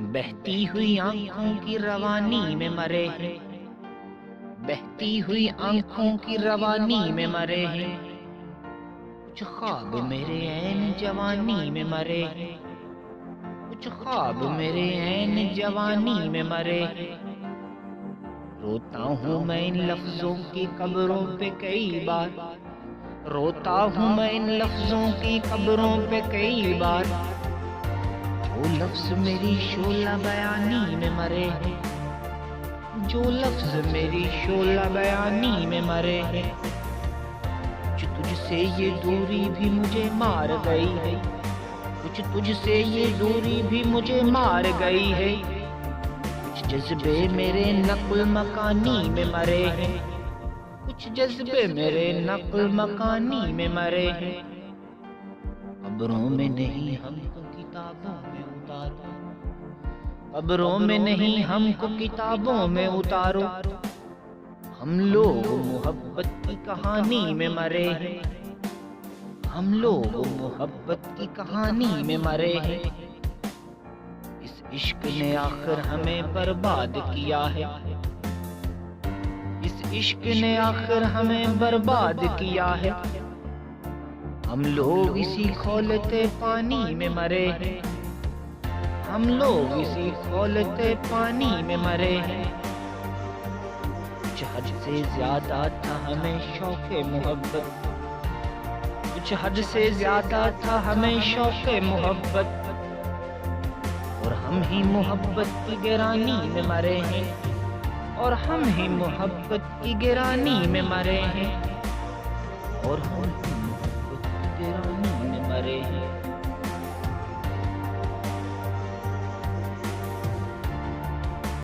बहती हुई आंखों की रवानी में मरे हैं, बहती हुई आंखों की रवानी में मरे हैं। कुछ ख्वाब मेरे ऐन जवानी में मरे हैं, कुछ ख्वाब मेरे ऐन जवानी में मरे हैं। रोता हूँ मैं इन लफ्जों की कब्रों पे कई बार, रोता हूँ मैं इन लफ्जों की कब्रों पे कई बार। जो लफ्ज मेरी शोला बयानी में मरे हैं, जो लफ्ज मेरी शोला बयानी में मरे हैं। कुछ तुझसे ये दूरी भी मुझे मार गई है, कुछ तुझसे ये दूरी भी मुझे मार गई है। कुछ जज्बे मेरे नक्ल मकानी में मरे हैं, कुछ जज्बे मेरे नक्ल मकानी में मरे हैं। कब्रों में नहीं हमको किताबों में उतारो, कब्रों में नहीं हमको किताबों में उतारो। हम लोग मोहब्बत की कहानी में मरे हैं, हम लोग मोहब्बत की कहानी में मरे हैं। इस इश्क ने आखिर हमें बर्बाद किया है, इस इश्क ने आखिर हमें बर्बाद किया है। हम लोग इसी खौलते पानी में मरे हैं, हम लोग इसी खौलते पानी में मरे हैं। कुछ हद से ज्यादा था हमें शौक़े मोहब्बत, कुछ हद से ज्यादा था हमें शौक़े मोहब्बत। और हम ही मोहब्बत की गिरानी में मरे हैं, और हम ही मोहब्बत की गिरानी में मरे हैं। और हम